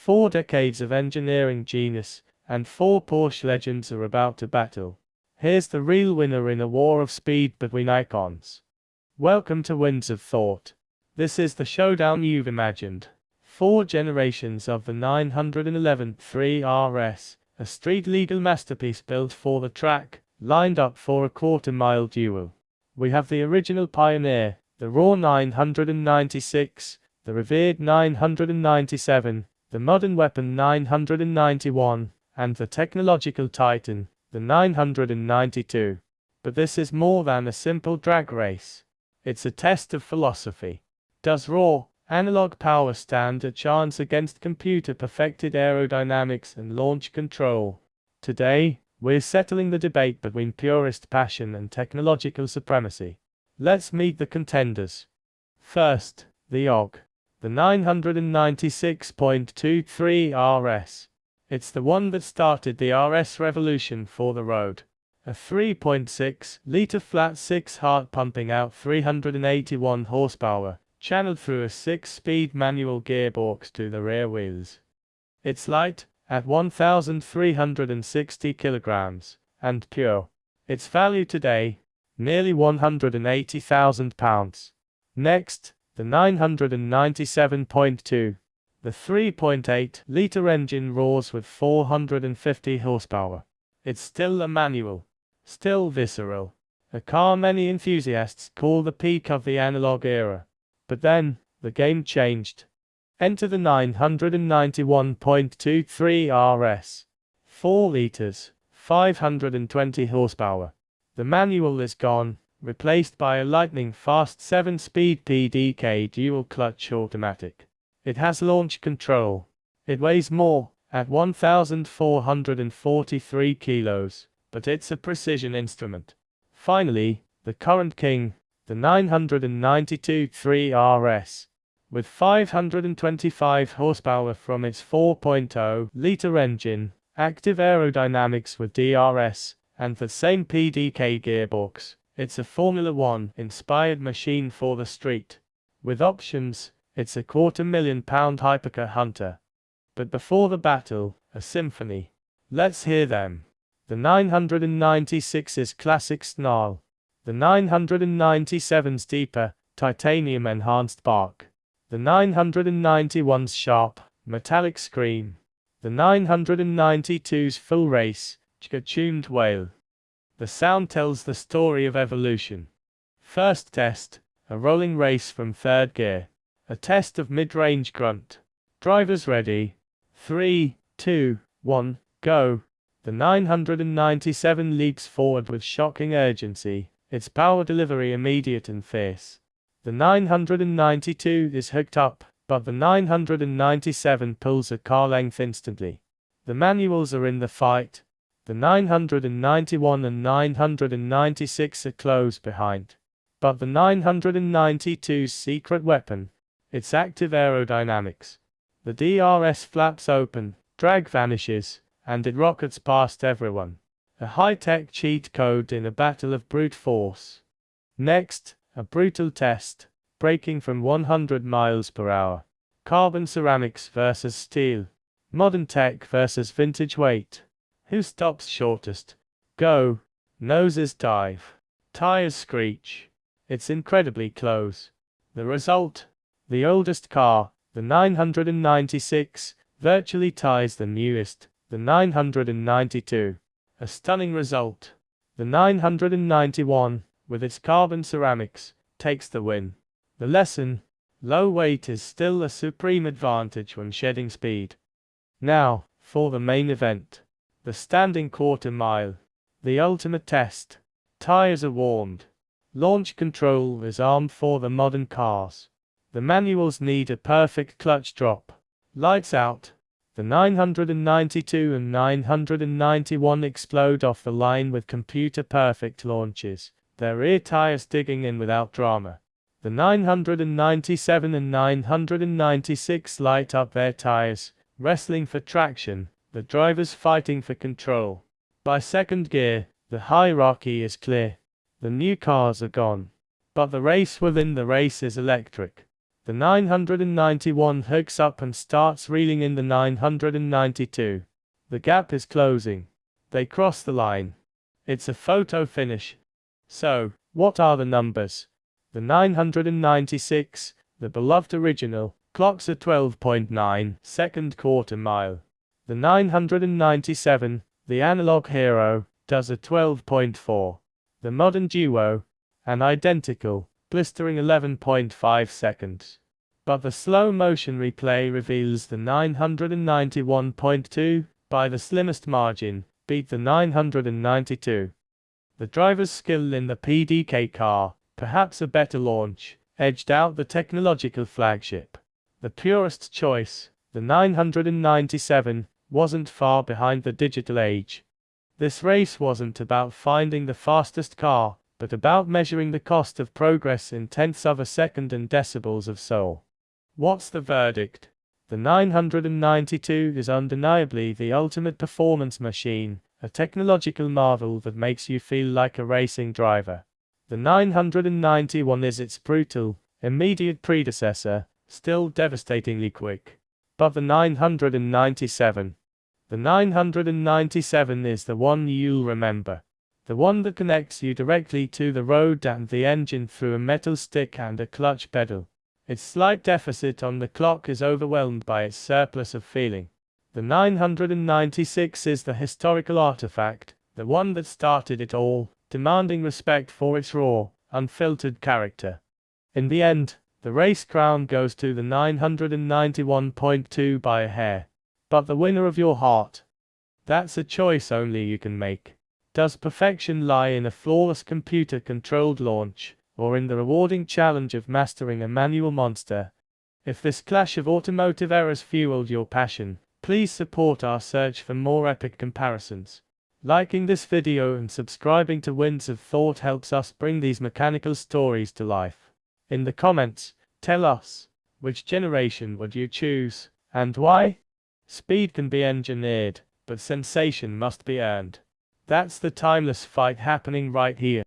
4 decades of engineering genius and 4 Porsche legends are about to battle. Here's the real winner in a war of speed between icons. Welcome to Winds of Thought. This is the showdown you've imagined. 4 generations of the 911 3 RS, a street-legal masterpiece built for the track, lined up for a quarter-mile duel. We have the original pioneer, the raw 996, the revered 997, the modern weapon 991, and the technological titan, the 992. But this is more than a simple drag race. It's a test of philosophy. Does raw, analog power stand a chance against computer-perfected aerodynamics and launch control? Today, we're settling the debate between purist passion and technological supremacy. Let's meet the contenders. First, the OG. The 996.23 RS. It's the one that started the RS revolution for the road. A 3.6-litre flat-six heart pumping out 381 horsepower, channeled through a 6-speed manual gearbox to the rear wheels. It's light, at 1,360 kilograms, and pure. Its value today, nearly £180,000. Next, the 997.2. The 3.8-litre engine roars with 450 horsepower. It's still a manual, still visceral, a car many enthusiasts call the peak of the analog era. But then, the game changed. Enter the 991.23 RS. 4 litres, 520 horsepower. The manual is gone, replaced by a lightning-fast 7-speed PDK dual-clutch automatic. It has launch control. It weighs more, at 1,443 kilos, but it's a precision instrument. Finally, the current king, the 992.3 RS. With 525 horsepower from its 4.0-litre engine, active aerodynamics with DRS, and the same PDK gearbox, it's a Formula One-inspired machine for the street. With options, it's a £250,000 hypercar hunter. But before the battle, a symphony. Let's hear them. The 996's classic snarl. The 997's deeper, titanium-enhanced bark. The 991's sharp, metallic scream. The 992's full race, tuned wail. The sound tells the story of evolution. First test, a rolling race from third gear. A test of mid-range grunt. Drivers ready. 3, 2, 1, go. The 997 leaps forward with shocking urgency, its power delivery immediate and fierce. The 992 is hooked up, but the 997 pulls a car length instantly. The manuals are in the fight. The 991 and 996 are close behind. But the 992's secret weapon, its active aerodynamics. The DRS flaps open, drag vanishes, and it rockets past everyone. A high-tech cheat code in a battle of brute force. Next, a brutal test, braking from 100 miles per hour. Carbon ceramics versus steel. Modern tech versus vintage weight. Who stops shortest? Go. Noses dive. Tires screech. It's incredibly close. The result? The oldest car, the 996, virtually ties the newest, the 992. A stunning result. The 991, with its carbon ceramics, takes the win. The lesson? Low weight is still a supreme advantage when shedding speed. Now, for the main event. The standing quarter mile. The ultimate test. Tires are warmed. Launch control is armed for the modern cars. The manuals need a perfect clutch drop. Lights out. The 992 and 991 explode off the line with computer-perfect launches, their rear tires digging in without drama. The 997 and 996 light up their tires, wrestling for traction, the drivers fighting for control. By second gear, the hierarchy is clear. The new cars are gone. But the race within the race is electric. The 991 hooks up and starts reeling in the 992. The gap is closing. They cross the line. It's a photo finish. So, what are the numbers? The 996, the beloved original, clocks a 12.9 second quarter mile. The 997, the analog hero, does a 12.4. The modern duo, an identical, blistering 11.5 seconds. But the slow motion replay reveals the 991.2, by the slimmest margin, beat the 992. The driver's skill in the PDK car, perhaps a better launch, edged out the technological flagship. The purest choice, the 997, wasn't far behind the digital age. This race wasn't about finding the fastest car, but about measuring the cost of progress in tenths of a second and decibels of soul. What's the verdict? The 992 is undeniably the ultimate performance machine, a technological marvel that makes you feel like a racing driver. The 991 is its brutal, immediate predecessor, still devastatingly quick. But the 997. The 997 is the one you'll remember. The one that connects you directly to the road and the engine through a metal stick and a clutch pedal. Its slight deficit on the clock is overwhelmed by its surplus of feeling. The 996 is the historical artifact, the one that started it all, demanding respect for its raw, unfiltered character. In the end, the race crown goes to the 991.2 by a hair. But the winner of your heart? That's a choice only you can make. Does perfection lie in a flawless computer-controlled launch, or in the rewarding challenge of mastering a manual monster? If this clash of automotive errors fueled your passion, please support our search for more epic comparisons. Liking this video and subscribing to Winds of Thought helps us bring these mechanical stories to life. In the comments, tell us, which generation would you choose, and why? Speed can be engineered, but sensation must be earned. That's the timeless fight happening right here.